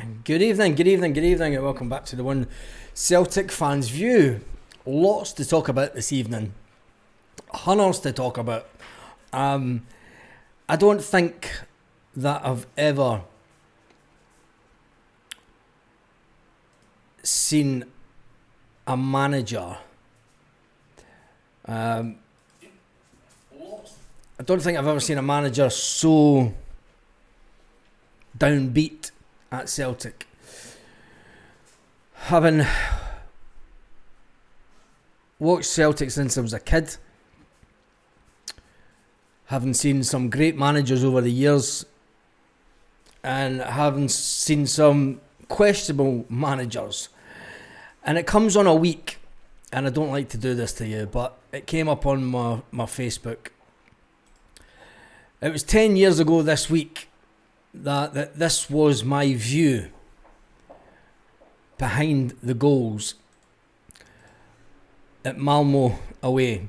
Good evening, and welcome back to the One Celtic Fans View. Lots to talk about this evening. Hunters to talk about. I don't think that I've ever seen a manager. I don't think I've ever seen a manager so downbeat at Celtic. Having watched Celtic since I was a kid, having seen some great managers over the years, and having seen some questionable managers, and it comes on a week, and I don't like to do this to you, but it came up on my Facebook. It was 10 years ago this week that this was my view behind the goals at Malmo away.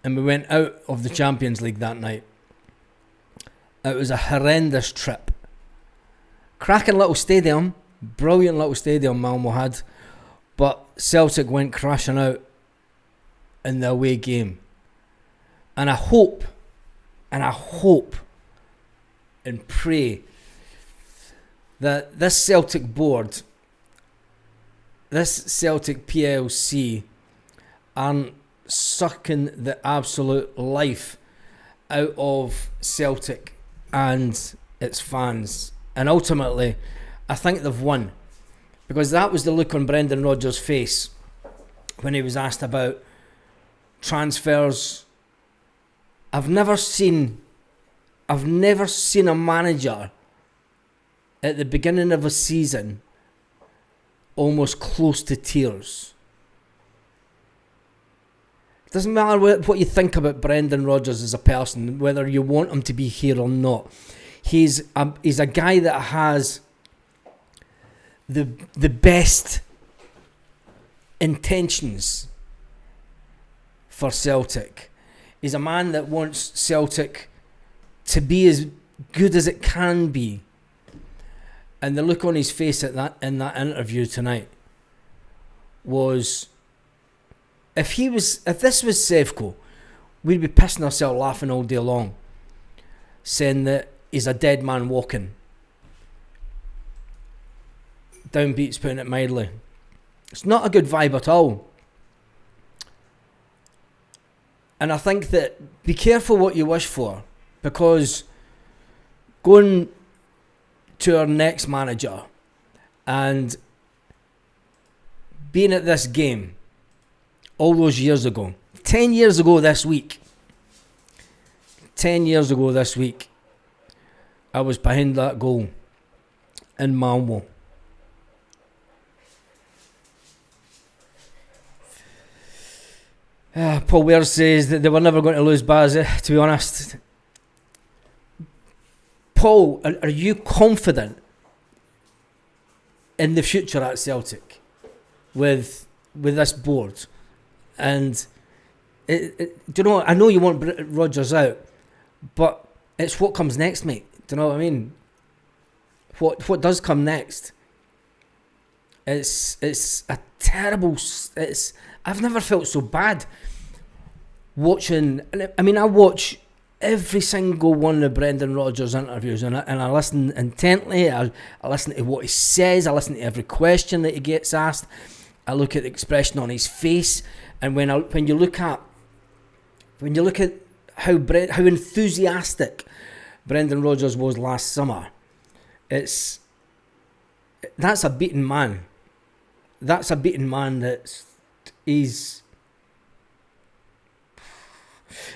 And we went out of the Champions League that night. It was a horrendous trip. Cracking little stadium, brilliant little stadium Malmo had, but Celtic went crashing out in the away game. And I hope and pray that this Celtic board, this Celtic PLC, aren't sucking the absolute life out of Celtic and its fans. And ultimately, I think they've won. Because that was the look on Brendan Rodgers' face when he was asked about transfers. I've never seen a manager at the beginning of a season almost close to tears. It doesn't matter what you think about Brendan Rodgers as a person, whether you want him to be here or not. He's a guy that has the best intentions for Celtic. He's a man that wants Celtic to be as good as it can be. And the look on his face in that interview tonight was, if this was Sevco, we'd be pissing ourselves laughing all day long, saying that he's a dead man walking. Downbeat's putting it mildly. It's not a good vibe at all. And I think that be careful what you wish for, because going to our next manager and being at this game all those years ago, 10 years ago this week, I was behind that goal in Malmo. Paul Weir says that they were never going to lose Baz, to be honest. Paul, are you confident in the future at Celtic with this board? And do you know, I know you want Rodgers out, but it's what comes next, mate. Do you know what I mean? What does come next? It's a terrible. I've never felt so bad watching. I mean, I watch every single one of Brendan Rodgers' interviews, and I listen intently. I listen to what he says. I listen to every question that he gets asked. I look at the expression on his face, and when you look at how enthusiastic Brendan Rodgers was last summer, that's a beaten man. That's a beaten man.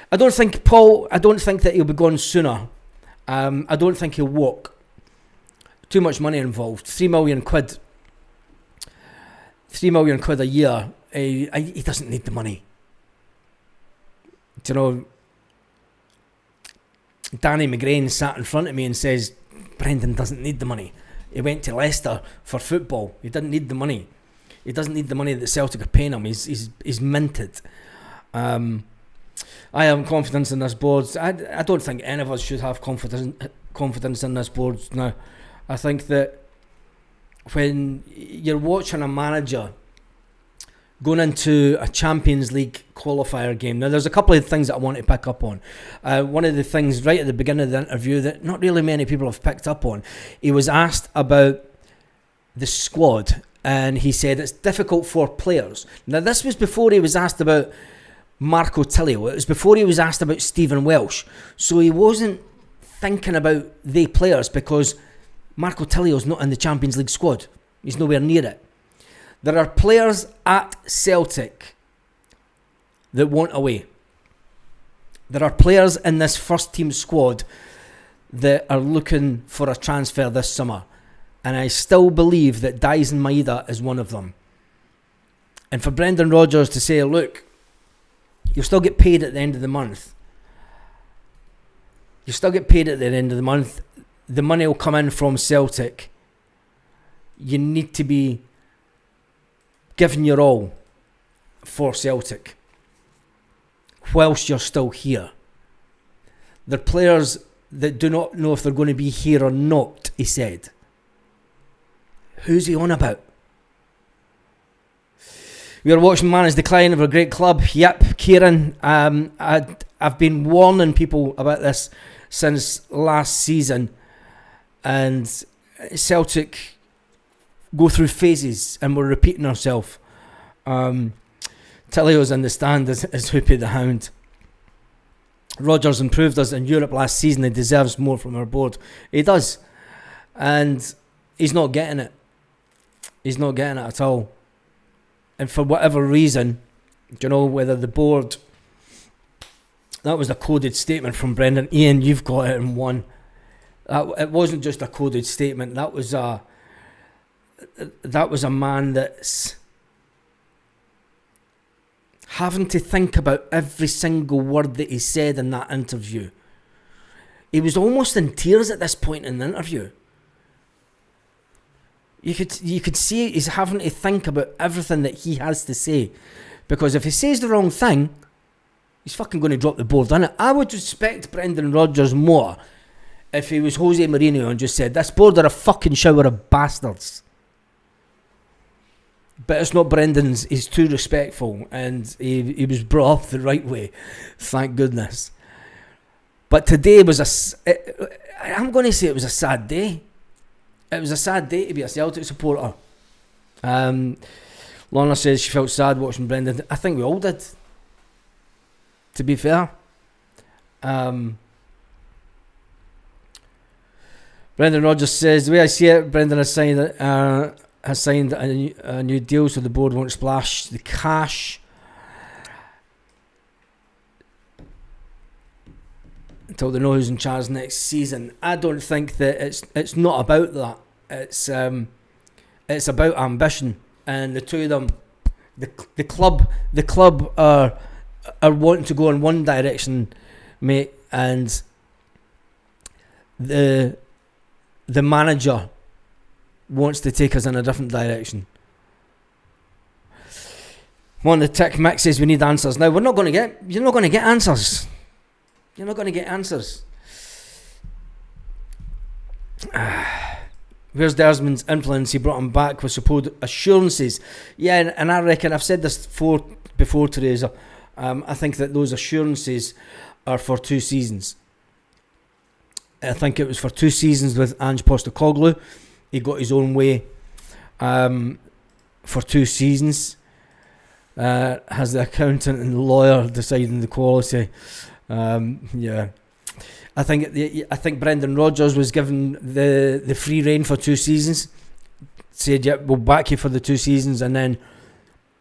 I don't think that he'll be gone sooner. I don't think he'll walk. Too much money involved. £3 million. £3 million a year. He doesn't need the money. Do you know, Danny McGrain sat in front of me and says, Brendan doesn't need the money. He went to Leicester for football. He didn't need the money. He doesn't need the money that Celtic are paying him. He's minted. I have confidence in this board. I don't think any of us should have confidence in this board now. I think that when you're watching a manager going into a Champions League qualifier game, now there's a couple of things that I want to pick up on. One of the things right at the beginning of the interview that not really many people have picked up on, he was asked about the squad, and he said it's difficult for players. Now this was before he was asked about Marco Tilio. It was before he was asked about Stephen Welsh. So he wasn't thinking about the players because Marco Tilio's not in the Champions League squad. He's nowhere near it. There are players at Celtic that want away. There are players in this first team squad that are looking for a transfer this summer. And I still believe that Daisen Maeda is one of them. And for Brendan Rodgers to say, look, you'll still get paid at the end of the month. You still get paid at the end of the month. The money will come in from Celtic. You need to be giving your all for Celtic whilst you're still here. There are players that do not know if they're going to be here or not, he said. Who's he on about? We are watching Mana's decline of a great club. Yep, Kieran, I've been warning people about this since last season. And Celtic go through phases and we're repeating ourselves. Tilio's in the stand as Hoopy the Hound. Rodgers improved us in Europe last season. He deserves more from our board. He does. And he's not getting it. He's not getting it at all. And for whatever reason, you know, whether the board... That was a coded statement from Brendan. Ian, you've got it in one. It wasn't just a coded statement. That was a man that's having to think about every single word that he said in that interview. He was almost in tears at this point in the interview. You could see he's having to think about everything that he has to say, because if he says the wrong thing, he's fucking going to drop the board, innit? I would respect Brendan Rodgers more if he was Jose Mourinho and just said, this board are a fucking shower of bastards. But it's not Brendan's. He's too respectful, and he was brought up the right way, thank goodness. But today was I'm going to say it was a sad day. It was a sad day to be a Celtic supporter. Lorna says she felt sad watching Brendan. I think we all did, to be fair. Brendan Rodgers says, the way I see it, Brendan has signed a new deal, so the board won't splash the cash until they know who's in charge next season. I don't think that it's not about that. It's about ambition, and the two of them, the club are wanting to go in one direction, mate, and the manager wants to take us in a different direction. One of the tick Mick says we need answers. Now you're not going to get answers. You're not going to get answers. Where's Desmond's influence? He brought him back with supposed assurances. Yeah, and I reckon I've said this before, Teresa. I think that those assurances are for 2 seasons. I think it was for 2 seasons with Ange Postecoglou. He got his own way for 2 seasons. Has the accountant and lawyer deciding the quality? Yeah, I think Brendan Rodgers was given the free rein for 2 seasons. Said, "Yeah, we'll back you for the 2 seasons, and then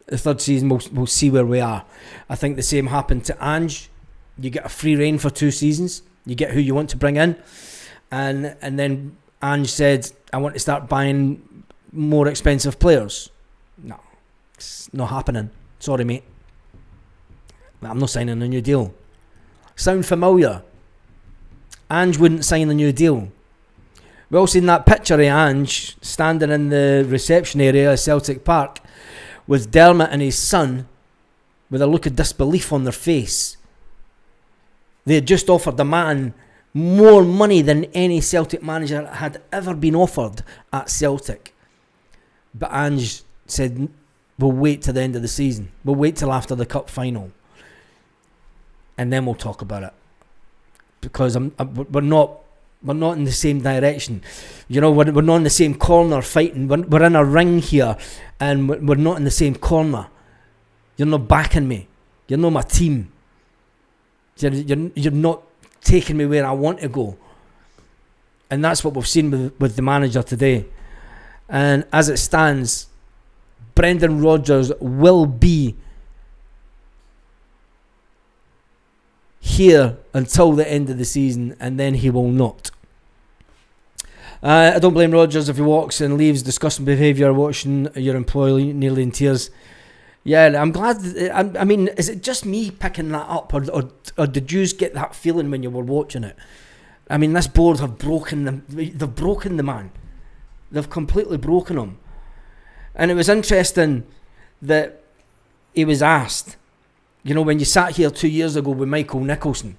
the 3rd season we'll see where we are." I think the same happened to Ange. You get a free rein for 2 seasons. You get who you want to bring in, and then Ange said, "I want to start buying more expensive players." No, it's not happening. Sorry, mate. I'm not signing a new deal. Sound familiar? Ange wouldn't sign a new deal. We all seen that picture of Ange standing in the reception area of Celtic Park with Dermot and his son with a look of disbelief on their face, They had just offered the man more money than any Celtic manager had ever been offered at Celtic. But Ange said, we'll wait till the end of the season. We'll wait till after the cup final. And then we'll talk about it. Because we're not in the same direction. You know, we're not in the same corner fighting. We're in a ring here, and we're not in the same corner. You're not backing me. You're not my team. You're not taking me where I want to go. And that's what we've seen with the manager today. And as it stands, Brendan Rodgers will be here until the end of the season, and then he will not. I don't blame Rodgers if he walks and leaves disgusting behaviour watching your employee nearly in tears. Yeah, I'm glad. I mean, is it just me picking that up, or did you get that feeling when you were watching it? I mean, this board have broken them. They've broken the man. They've completely broken him. And it was interesting that he was asked. You know, when you sat here 2 years ago with Michael Nicholson,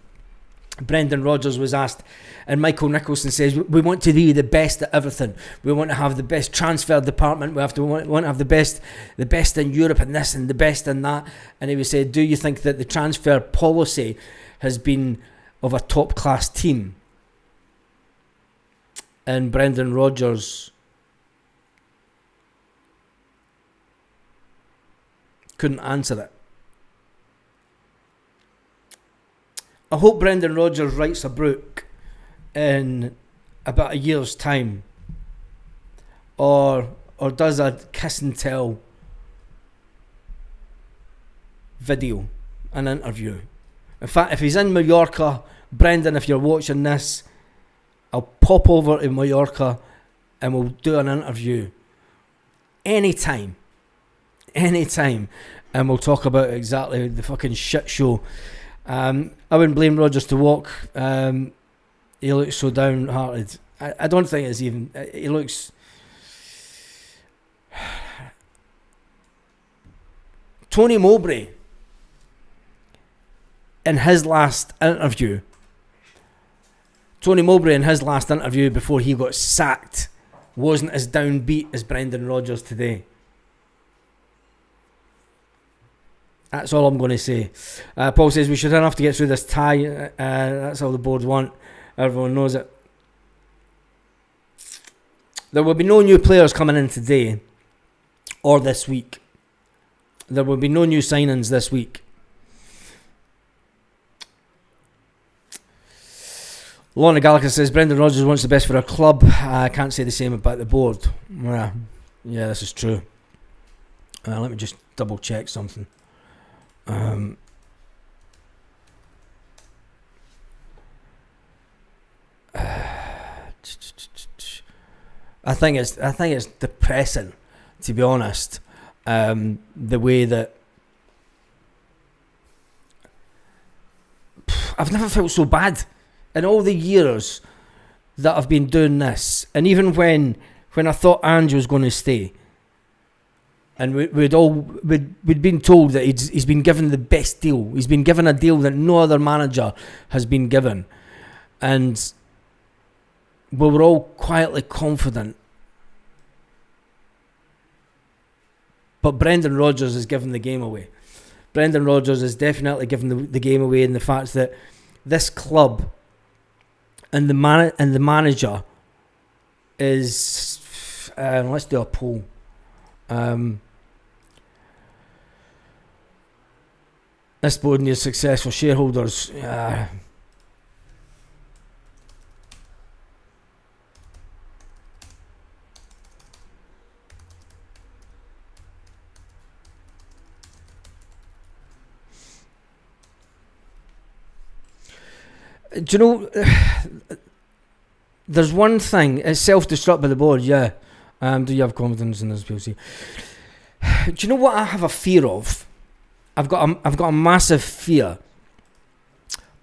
Brendan Rodgers was asked, and Michael Nicholson says, we want to be the best at everything. We want to have the best transfer department. We want to have the best in Europe and this and the best in that. And he was said, do you think that the transfer policy has been of a top class team? And Brendan Rodgers couldn't answer it. I hope Brendan Rodgers writes a book in about a year's time, or does a kiss and tell video, an interview. In fact, if he's in Mallorca, Brendan, if you're watching this, I'll pop over to Mallorca and we'll do an interview anytime, and we'll talk about exactly the fucking shit show. I wouldn't blame Rodgers to walk. He looks so downhearted. I don't think it's even. He looks. Tony Mowbray, in his last interview, before he got sacked, wasn't as downbeat as Brendan Rodgers today. That's all I'm going to say. Paul says we should enough to get through this tie. That's all the board want. Everyone knows it. There will be no new players coming in today or this week. There will be no new signings this week. Lorna Gallagher says Brendan Rodgers wants the best for our club. I can't say the same about the board. Yeah, this is true. Let me just double check something. I think it's depressing, to be honest. The way that I've never felt so bad in all the years that I've been doing this, and even when I thought Ange was going to stay. And we'd been told that he's been given the best deal. He's been given a deal that no other manager has been given. And we were all quietly confident. But Brendan Rodgers has given the game away. Brendan Rodgers has definitely given the game away in the fact that this club and the manager is... let's do a poll. This board needs successful shareholders. Do you know, there's one thing, it's self-destruct by the board, yeah. Do you have confidence in this PLC? Do you know what I have a fear of? I've got a massive fear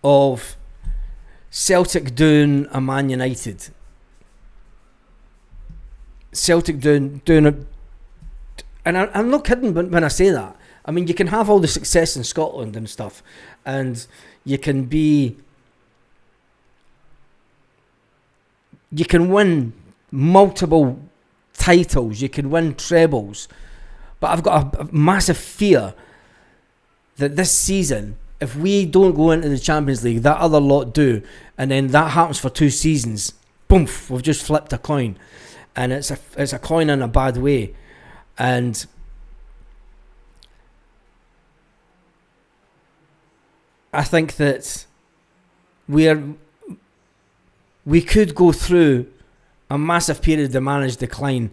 of Celtic doing a Man United. Celtic doing a... And I'm not kidding when I say that. I mean, you can have all the success in Scotland and stuff, and you can be You can win multiple titles, you can win trebles, but I've got a massive fear that this season, if we don't go into the Champions League, that other lot do, and then that happens for 2 seasons, boom, we've just flipped a coin, and it's a coin in a bad way. And I think that we could go through a massive period of managed decline.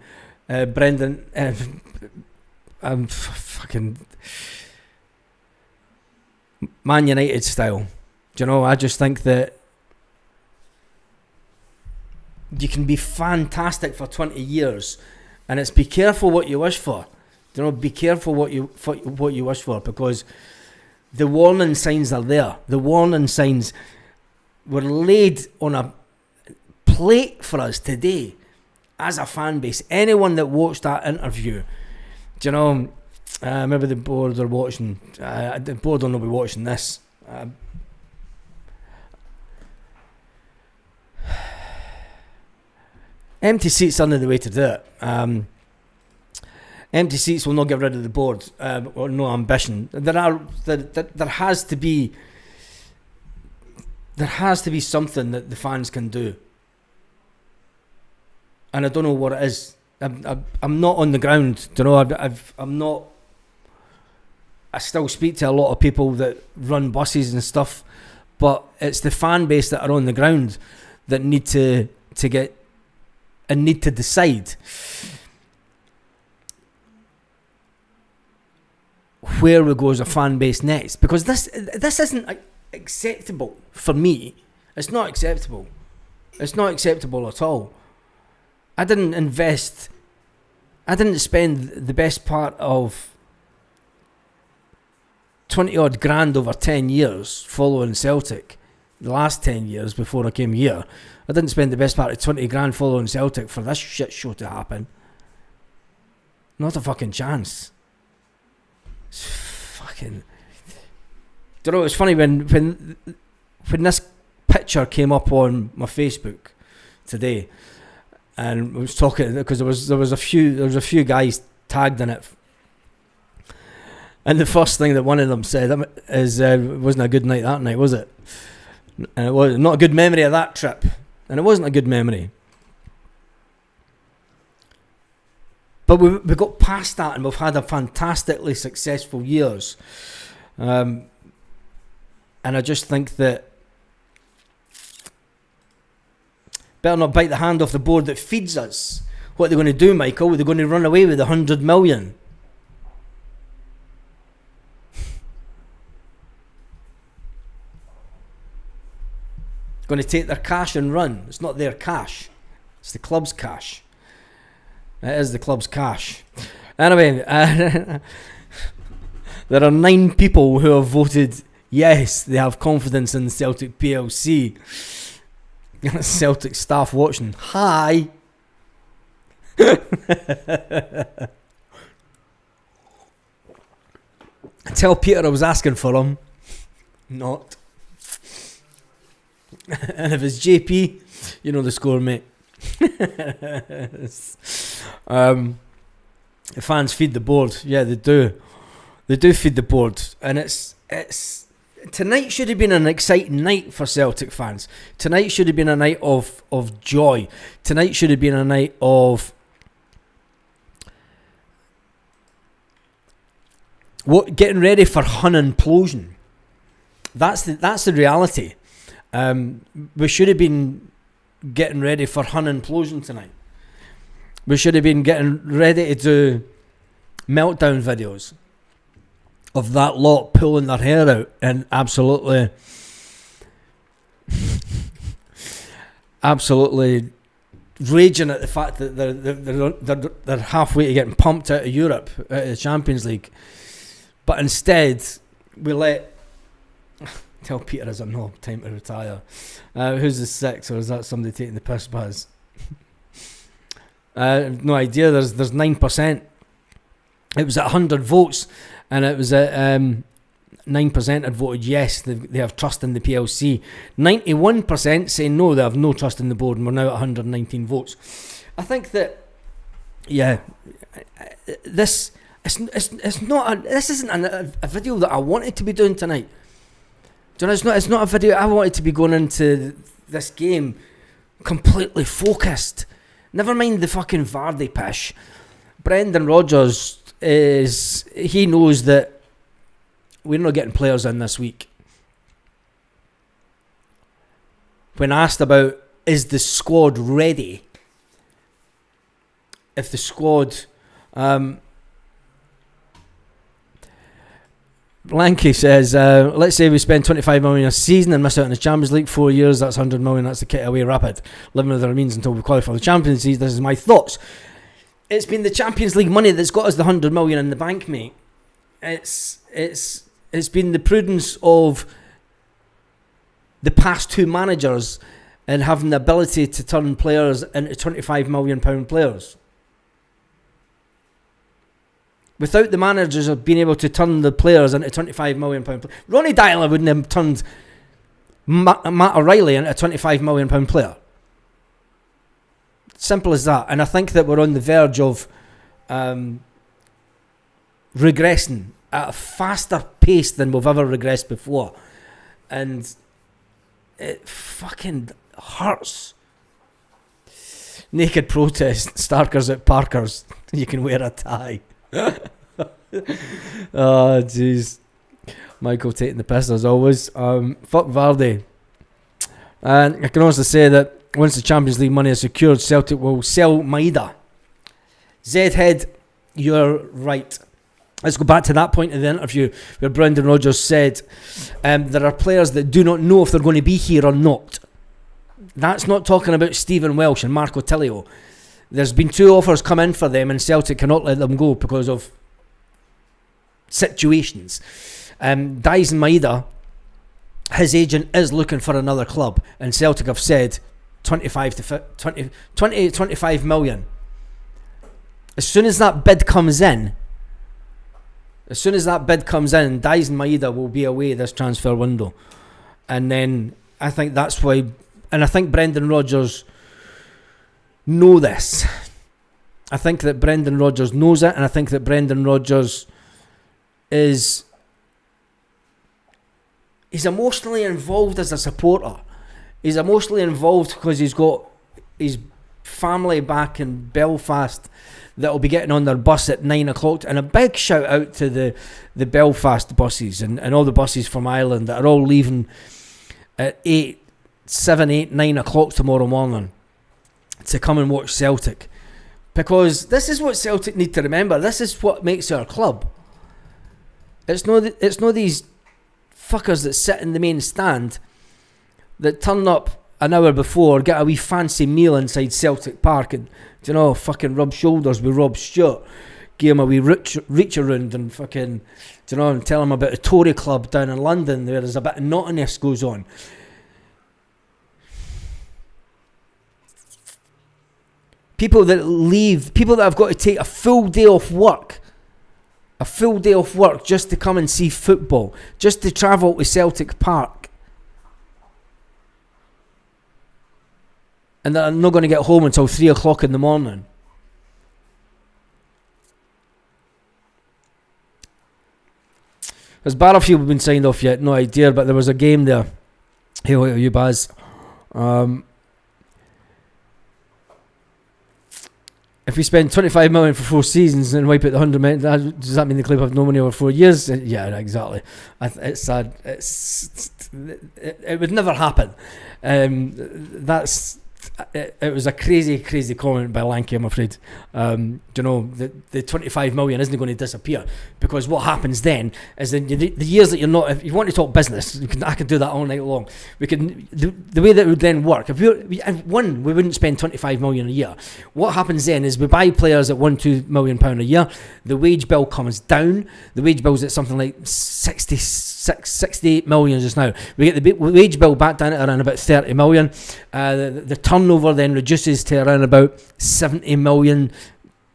Brendan, I'm fucking Man United style. Do you know, I just think that you can be fantastic for 20 years, and it's be careful what you wish for. You know, be careful what you wish for, because the warning signs are there. The warning signs were laid on a plate for us today as a fan base. Anyone that watched that interview, do you know, maybe the board are watching, the board will not be watching this. Empty seats aren't the way to do it. Empty seats will not get rid of the board, or no ambition. There has to be something that the fans can do, and I don't know what it is. I'm not on the ground, you know. I'm not. I still speak to a lot of people that run buses and stuff, but it's the fan base that are on the ground that need to get and need to decide where we go as a fan base next, because this isn't acceptable for me. It's not acceptable. It's not acceptable at all. I didn't spend the best part of 20 odd grand over 10 years following Celtic. The last 10 years before I came here, I didn't spend the best part of 20 grand following Celtic for this shit show to happen. Not a fucking chance. It's fucking... Do you know, it's funny when this picture came up on my Facebook today, and I was talking, because there was a few guys tagged in it, and the first thing that one of them said is, it wasn't a good night that night, was it? And it was not a good memory of that trip, and it wasn't a good memory. But we got past that, and we've had a fantastically successful years. And I just think that better not bite the hand off the board that feeds us. What are they going to do, Michael? Are they going to run away with 100 million? Going to take their cash and run. It's not their cash. It's the club's cash. It is the club's cash. Anyway, there are 9 people who have voted yes, they have confidence in Celtic PLC. Celtic staff watching. Hi. Tell Peter I was asking for him. Not. And if it's JP, you know the score, mate. The fans feed the board. Yeah, they do. They do feed the board, and it's tonight should have been an exciting night for Celtic fans. Tonight should have been a night of joy. Tonight should have been a night of getting ready for Hun implosion. That's the reality. We should have been getting ready for Hun implosion tonight. We should have been getting ready to do meltdown videos of that lot pulling their hair out and absolutely raging at the fact that they're halfway to getting pumped out of Europe, out of the Champions League. But instead, we let... Tell Peter is no time to retire. Who's the 6, or is that somebody taking the piss, Baz? No idea. There's 9%. It was at 100 votes, and it was at 9% had voted yes, they have trust in the PLC. 91% say no, they have no trust in the board, and we're now at 119 votes. I think that, this isn't a video that I wanted to be doing tonight. Do you know, it's not a video I wanted to be going into this game completely focused. Never mind the fucking Vardy pish. Brendan Rodgers he knows that we're not getting players in this week. When asked about, is the squad ready? If the squad... Blanky says, let's say we spend 25 million a season and miss out on the Champions League 4 years, that's 100 million, that's the kit away rapid. Living with our means until we qualify for the Champions League. This is my thoughts. It's been the Champions League money that's got us the 100 million in the bank, mate. It's been the prudence of the past two managers and having the ability to turn players into £25 million players. Without the managers of being able to turn the players into £25 million players, Ronnie Dyler wouldn't have turned Matt O'Reilly into a £25 million player. Simple as that. And I think that we're on the verge of regressing at a faster pace than we've ever regressed before. And it fucking hurts. Naked protest, Starkers at Parker's. You can wear a tie. Oh jeez, Michael taking the piss as always. Fuck Vardy. And I can also say that once the Champions League money is secured, Celtic will sell Maeda. Zhead, you're right. Let's go back to that point in the interview where Brendan Rodgers said there are players that do not know if they're going to be here or not. That's not talking about Stephen Welsh and Marco Tilio. There's been 2 offers come in for them and Celtic cannot let them go because of situations. Dyson Maeda, his agent is looking for another club and Celtic have said 25 million. As soon as that bid comes in, Dyson Maeda will be away this transfer window. And then I think that's why, and I think Brendan Rodgers know this. I think that Brendan Rodgers knows it, and I think that Brendan Rodgers he's emotionally involved as a supporter. He's emotionally involved because he's got his family back in Belfast that will be getting on their bus at 9 o'clock. And a big shout out to the Belfast buses and all the buses from Ireland that are all leaving at 9 o'clock tomorrow morning to come and watch Celtic, because this is what Celtic need to remember. This is what makes our club. It's no these fuckers that sit in the main stand that turn up an hour before, get a wee fancy meal inside Celtic Park and, you know, fucking rub shoulders with Rob Stewart, give him a wee reach around and fucking, you know, and tell him about a Tory club down in London where there's a bit of naughtiness goes on. People that have got to take a full day off work just to come and see football, just to travel to Celtic Park, and they're not going to get home until 3 o'clock in the morning. Has Barrowfield been signed off yet? No idea, but there was a game there. Hey, what are you, Baz? If we spend 25 million for 4 seasons and wipe out the 100 million, does that mean the club have no money over 4 years? Yeah, exactly. It's sad. It would never happen. It was a crazy comment by Lanky, I'm afraid. You know, the 25 million isn't going to disappear, because what happens then is in the years that you're not, if you want to talk business, I can do that all night long. We can, the way that it would then work, if we wouldn't spend 25 million a year. What happens then is we buy players at £1-2 million a year. The wage bill comes down. The wage bill's at something like 68 million just now. We get the wage bill back down at around about 30 million. The turnover then reduces to around about 70 million,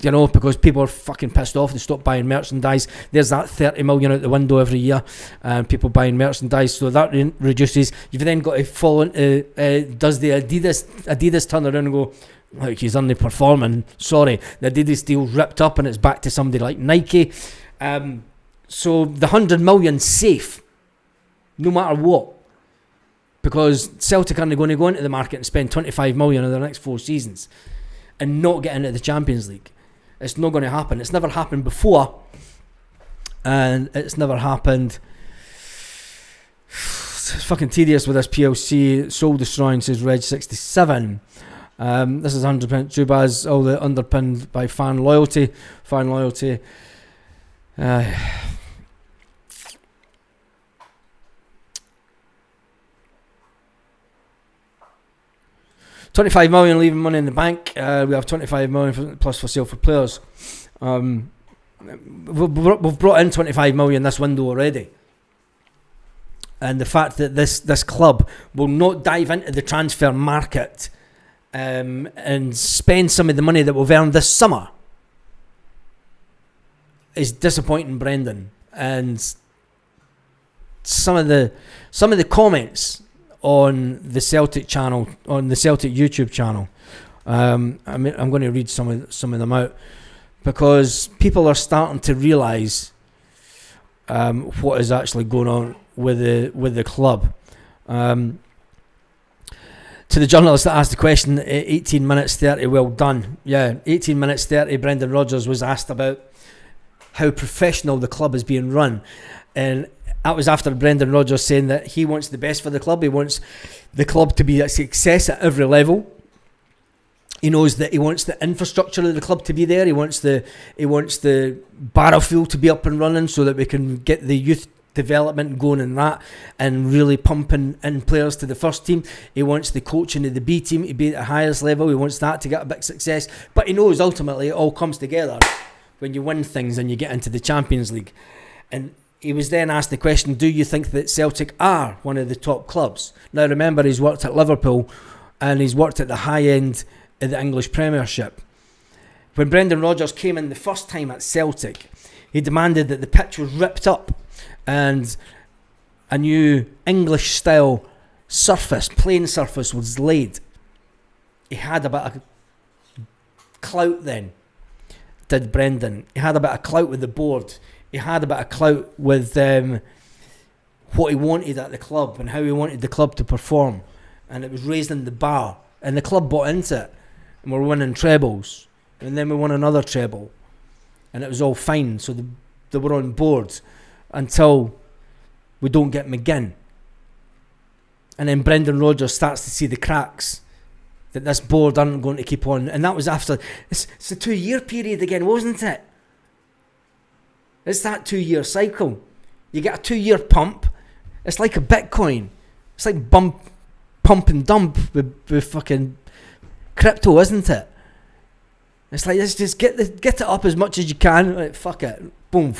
You know, because people are fucking pissed off. They stop buying merchandise. There's that 30 million out the window every year, and people buying merchandise, so that reduces. You've then got to fall into does the Adidas turn around and go, like, he's underperforming? Sorry, the Adidas deal's ripped up and it's back to somebody like Nike. So the 100 million safe, no matter what, because Celtic aren't going to go into the market and spend 25 million in the next 4 seasons and not get into the Champions League. It's not going to happen. It's never happened before, and it's never happened. It's fucking tedious with this PLC. Soul destroying, says Reg 67. This is 100% Jubaz, all the underpinned by fan loyalty. Fan loyalty. 25 million leaving money in the bank. We have 25 million plus for sale for players. We've brought in 25 million this window already. And the fact that this club will not dive into the transfer market and spend some of the money that we've earned this summer is disappointing, Brendan. And some of the comments on the Celtic channel, on the Celtic YouTube channel, I'm going to read some of them out, because people are starting to realise what is actually going on with the club. To the journalist that asked the question, 18 minutes 30, well done. Yeah, 18 minutes 30, Brendan Rodgers was asked about how professional the club is being run, and that was after Brendan Rodgers saying that he wants the best for the club. He wants the club to be a success at every level. He knows that he wants the infrastructure of the club to be there. He wants the battlefield to be up and running so that we can get the youth development going in that and really pumping in players to the first team. He wants the coaching of the B team to be at the highest level. He wants that to get a big success. But he knows ultimately it all comes together when you win things and you get into the Champions League. And he was then asked the question, do you think that Celtic are one of the top clubs? Now remember, he's worked at Liverpool and he's worked at the high end of the English Premiership. When Brendan Rodgers came in the first time at Celtic, he demanded that the pitch was ripped up and a new English style surface, playing surface, was laid. He had a bit of clout then, did Brendan. He had a bit of clout with the board. He had a bit of clout with what he wanted at the club and how he wanted the club to perform. And it was raising the bar. And the club bought into it. And we're winning trebles. And then we won another treble. And it was all fine. So they were on board until we don't get McGinn. And then Brendan Rodgers starts to see the cracks that this board aren't going to keep on. And that was after... It's a 2-year period again, wasn't it? It's that 2-year cycle. You get a 2-year pump. It's like a Bitcoin. It's like pump and dump with fucking crypto, isn't it? It's like, let's just get it up as much as you can. Like, fuck it. Boom.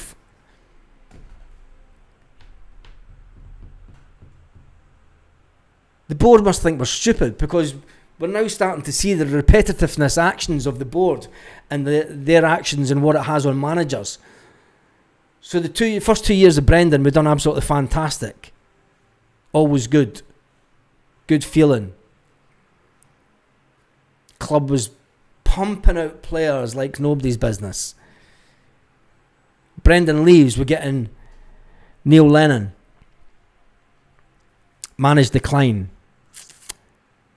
The board must think we're stupid, because we're now starting to see the repetitiveness actions of the board and their actions and what it has on managers. So the first 2 years of Brendan, we've done absolutely fantastic. Always good. Good feeling. Club was pumping out players like nobody's business. Brendan leaves, we're getting Neil Lennon. Managed decline.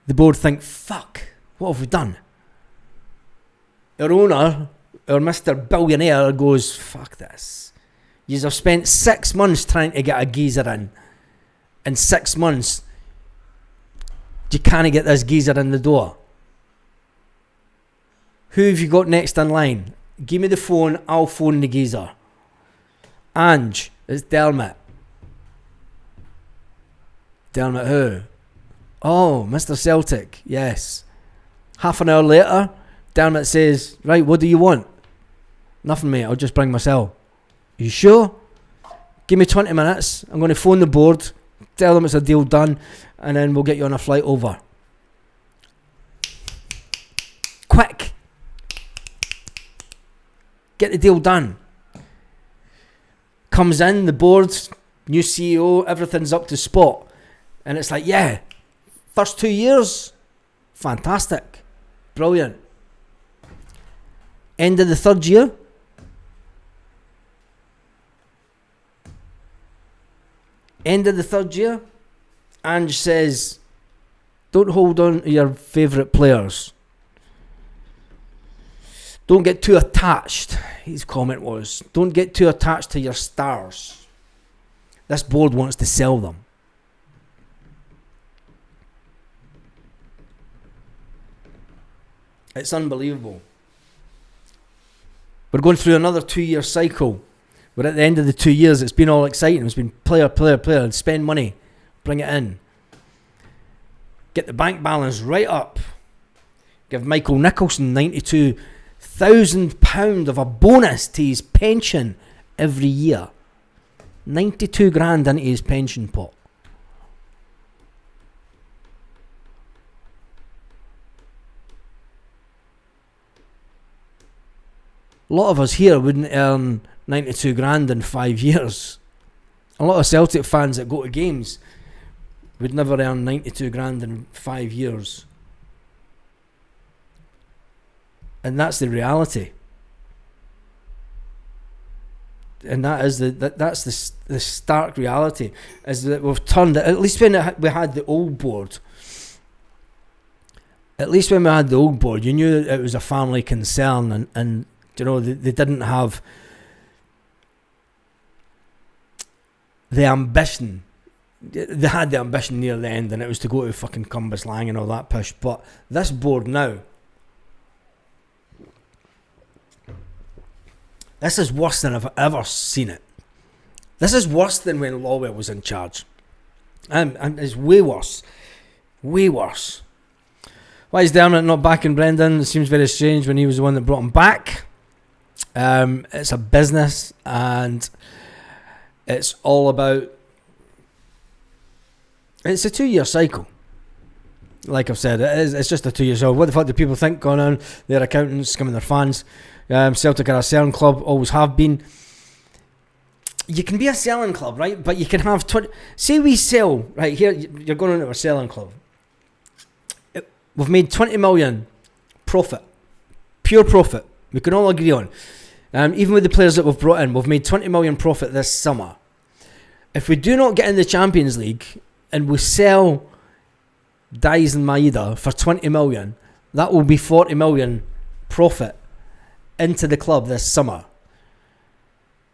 The board think, fuck, what have we done? Our owner, our Mr. Billionaire, goes, fuck this. Yous have spent 6 months trying to get a geezer in. In 6 months, you can't get this geezer in the door. Who have you got next in line? Give me the phone, I'll phone the geezer. Ange, it's Dermot. Dermot who? Oh, Mr. Celtic, yes. Half an hour later, Dermot says, right, what do you want? Nothing, mate, I'll just bring myself. You sure? Give me 20 minutes. I'm going to phone the board, tell them it's a deal done, and then we'll get you on a flight over. Get the deal done. Comes in, the board, new CEO, everything's up to spot. And it's like, yeah, first 2 years, fantastic. Brilliant. End of the third year. Ange says, don't hold on to your favourite players. Don't get too attached. His comment was, don't get too attached to your stars. This board wants to sell them. It's unbelievable. We're going through another 2-year cycle. We're at the end of the 2 years. It's been all exciting. It's been player, and spend money. Bring it in. Get the bank balance right up. Give Michael Nicholson £92,000 of a bonus to his pension every year. 92 grand into his pension pot. A lot of us here wouldn't earn 92 grand in 5 years. A lot of Celtic fans that go to games would never earn 92 grand in 5 years. And that's the reality. And that is that's the stark reality, is that we've turned it, at least when we had the old board. At least when we had the old board, you knew that it was a family concern, and you know, they didn't have the ambition. They had the ambition near the end, and it was to go to fucking Cumberslang and all that push. But this board now, this is worse than I've ever seen it. This is worse than when Lawwell was in charge. And it's way worse. Way worse. Why is Dermot not backing Brendan? It seems very strange when he was the one that brought him back. It's a business, and it's all about, it's a 2-year cycle. Like I've said, it's just a 2-year cycle. What the fuck do people think going on? Their accountants, scamming their fans. Celtic are a selling club, always have been. You can be a selling club, right? But you can have 20. Say we sell, right here, you're going into a selling club. We've made 20 million profit, pure profit. We can all agree on. Even with the players that we've brought in, we've made 20 million profit this summer. If we do not get in the Champions League and we sell Dies and Maeda for 20 million, that will be 40 million profit into the club this summer.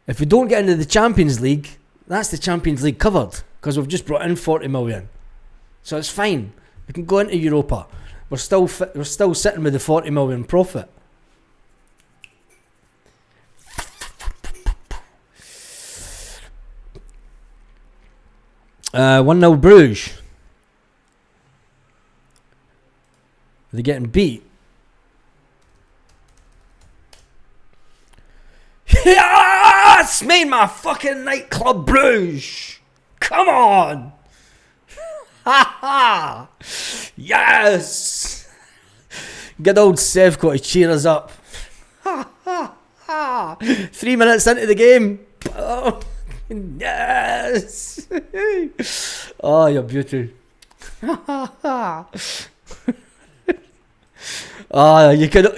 If we don't get into the Champions League, that's the Champions League covered, because we've just brought in 40 million. So it's fine. We can go into Europa. We're still sitting with the 40 million profit. Uh, 1-0 Bruges. Are they getting beat? Yes! Made my fucking nightclub Bruges! Come on! Ha ha! Yes! Good old Sevco to cheer us up. Ha ha ha! 3 minutes into the game. Oh, yes! Oh, you're beautiful.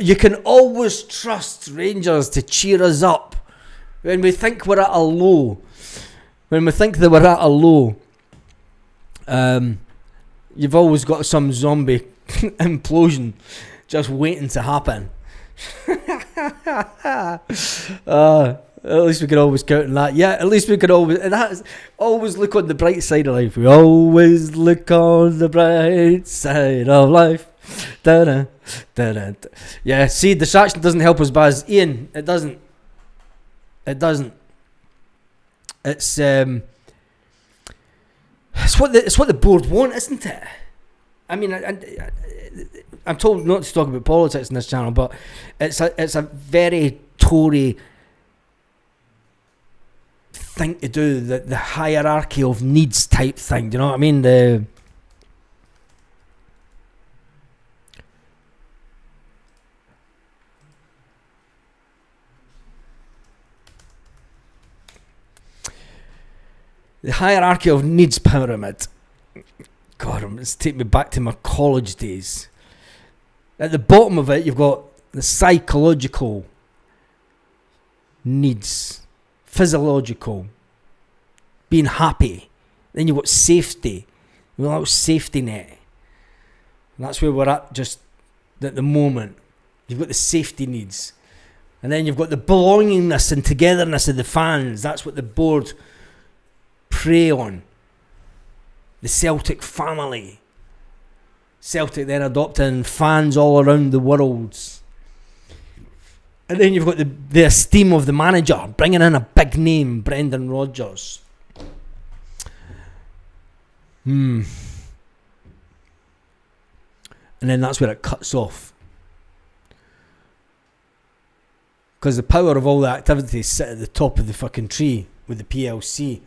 You can always trust Rangers to cheer us up when we think we're at a low. When we think that we're at a low, you've always got some zombie implosion just waiting to happen. At least we could always count on that. Yeah, at least we could always look on the bright side of life. We always look on the bright side of life. Da-da, da-da. Yeah, see, distraction doesn't help us, Baz. Ian, it doesn't. It doesn't. It's what the board want, isn't it? I mean, I'm told not to talk about politics in this channel, but it's a very Tory thing to do, the hierarchy of needs type thing. Do you know what I mean? The hierarchy of needs pyramid. God, it's taking me back to my college days. At the bottom of it, you've got the psychological needs, physiological, being happy. Then you've got safety. You've got a little safety net. And that's where we're at just at the moment. You've got the safety needs. And then you've got the belongingness and togetherness of the fans. That's what the board prey on. The Celtic family. Celtic then adopting fans all around the world. And then you've got the esteem of the manager, bringing in a big name, Brendan Rodgers. And then that's where it cuts off. Because the power of all the activities sit at the top of the fucking tree with the PLC.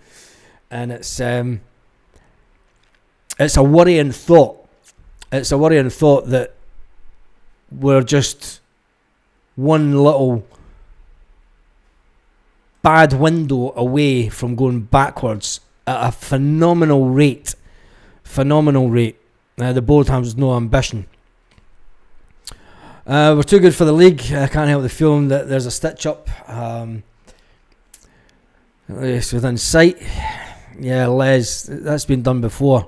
And it's a worrying thought. It's a worrying thought that we're just one little bad window away from going backwards at a phenomenal rate. The board has no ambition. We're too good for the league. I can't help the feeling that there's a stitch up. It's within sight. Yeah, Les, that's been done before.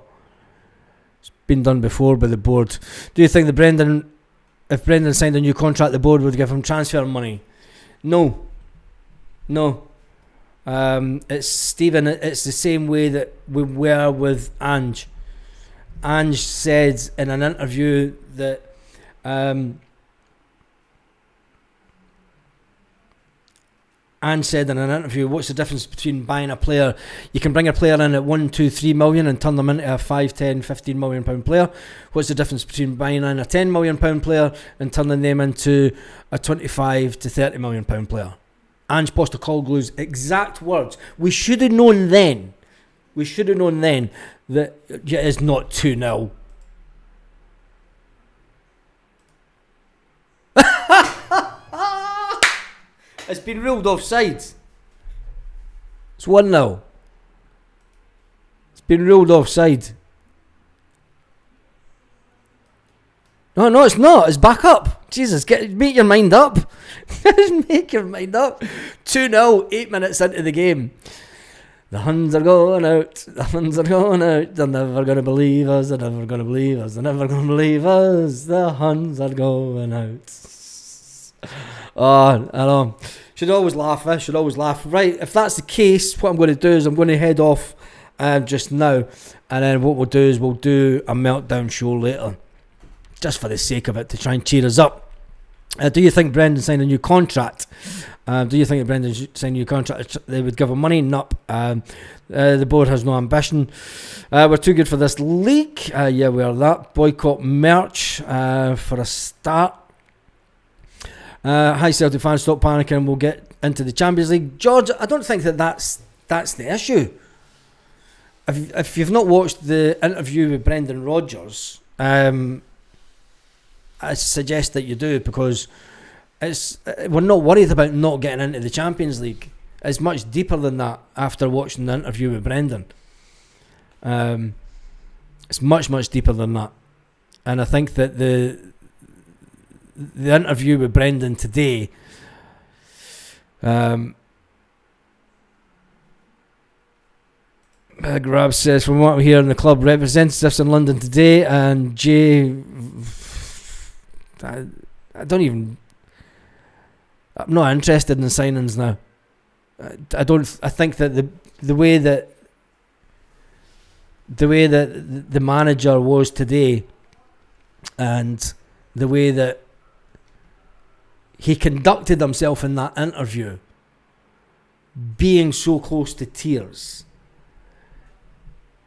It's been done before by the board. Do you think if Brendan signed a new contract, the board would give him transfer money? No. It's Stephen. It's the same way that we were with Ange. Ange said in an interview that what's the difference between buying a player? You can bring a player in at 1, 2, 3 million and turn them into a 5, 10, 15 million pound player. What's the difference between buying in a 10 million pound player and turning them into a 25 to 30 million pound player? Ange Postecoglou's exact words. We should have known then that it is not 2-0. It's been ruled offside. It's 1-0. It's been ruled offside. No, it's not. It's back up. Jesus, make your mind up. Make your mind up. 2-0, 8 minutes into the game. The Huns are going out. The Huns are going out. They're never going to believe us. They're never going to believe us. They're never going to believe us. The Huns are going out. Oh, I know. Should always laugh. Right, if that's the case, what I'm going to do is I'm going to head off just now. And then what we'll do is we'll do a meltdown show later. Just for the sake of it, to try and cheer us up. Do you think Brendan signed a new contract? Do you think if Brendan signed a new contract, they would give him money? Nope. The board has no ambition. We're too good for this league. Yeah, we are that. Boycott merch for a start. Hi Celtic fans, stop panicking. We'll get into the Champions League. George, I don't think that's the issue. If you've not watched the interview with Brendan Rodgers, I suggest that you do, because we're not worried about not getting into the Champions League. It's much deeper than that after watching the interview with Brendan. It's much deeper than that. And I think that the interview with Brendan today Grab says, from what we hear in the club representatives in London today, and Jay, I'm not interested in signings now. I think that the way that the manager was today, and the way that he conducted himself in that interview, being so close to tears.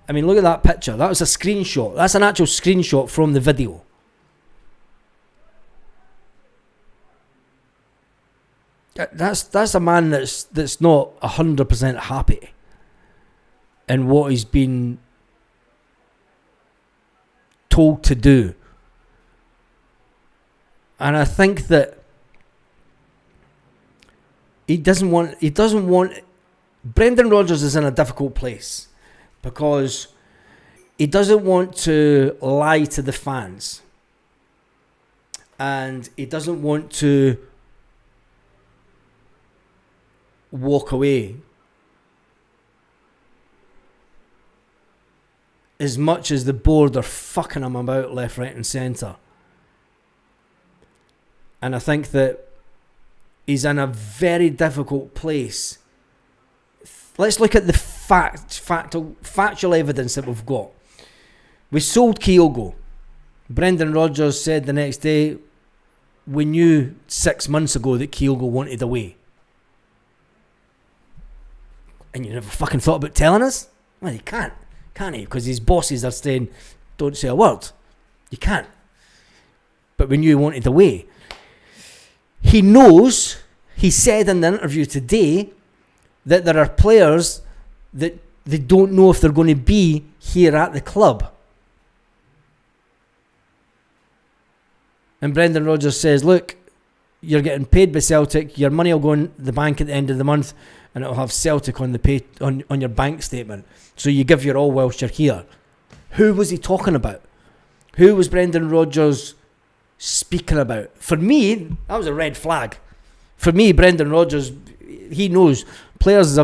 I mean, look at that picture. That was a screenshot. That's an actual screenshot from the video. That's a man that's not 100% happy in what he's been told to do. And I think that he doesn't want Brendan Rodgers is in a difficult place because he doesn't want to lie to the fans, and he doesn't want to walk away as much as the board are fucking him about left, right and centre. And I think that he's in a very difficult place. Let's look at the factual evidence that we've got. We sold Kyogo. Brendan Rodgers said the next day, we knew 6 months ago that Kyogo wanted away. And you never fucking thought about telling us? Well, you can't he? Because his bosses are saying, don't say a word. You can't. But we knew he wanted away. He knows, he said in the interview today, that there are players that they don't know if they're going to be here at the club. And Brendan Rodgers says, look, you're getting paid by Celtic, your money will go in the bank at the end of the month, and it'll have Celtic on the pay on your bank statement. So you give your all whilst you're here. Who was he talking about? Who was Brendan Rodgers speaking about? For me, that was a red flag. For me, Brendan Rodgers, he knows players'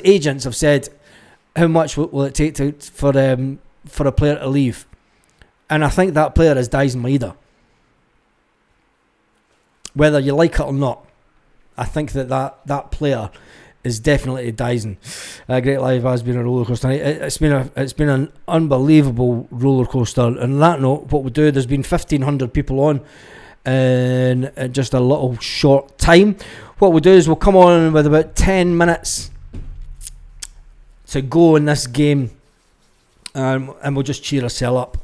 agents have said, how much will it take for a player to leave? And I think that player is Dyson Maeda. Whether you like it or not, I think that player is definitely Dyson. Great Live has been a roller coaster. It's been an unbelievable roller coaster. And on that note, what we do, there's been 1,500 people on in just a little short time. What we'll do is we'll come on with about 10 minutes to go in this game, and we'll just cheer ourselves up,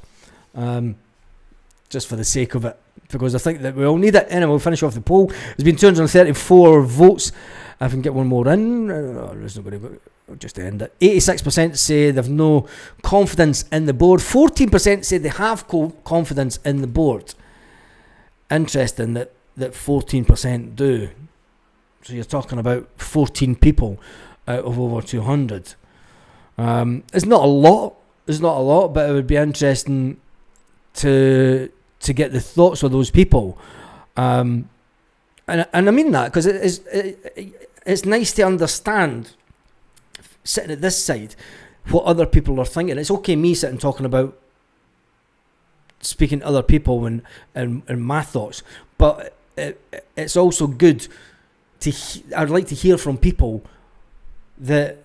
just for the sake of it, because I think that we all need it. Anyway, we'll finish off the poll. There's been 234 votes. If I can get one more in, there's nobody, but I'll just end it. 86% say they've no confidence in the board. 14% say they have confidence in the board. Interesting that 14% do. So you're talking about 14 people out of over 200. It's not a lot. But it would be interesting to get the thoughts of those people. And I mean that because it's nice to understand, sitting at this side, what other people are thinking. It's okay me sitting talking about speaking to other people and my thoughts, but it's also good to I'd like to hear from people that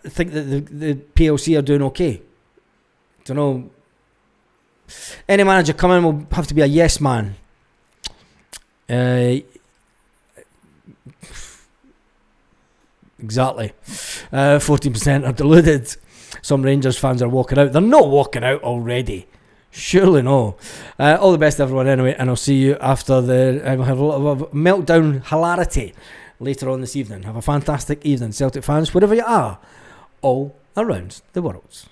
think that the PLC are doing okay. Don't know. Any manager coming will have to be a yes man. Exactly. 14% are deluded. Some Rangers fans are walking out. They're not walking out already. Surely no. All the best everyone anyway, and I'll see you after we'll have a lot of meltdown hilarity later on this evening. Have a fantastic evening, Celtic fans, wherever you are, all around the world.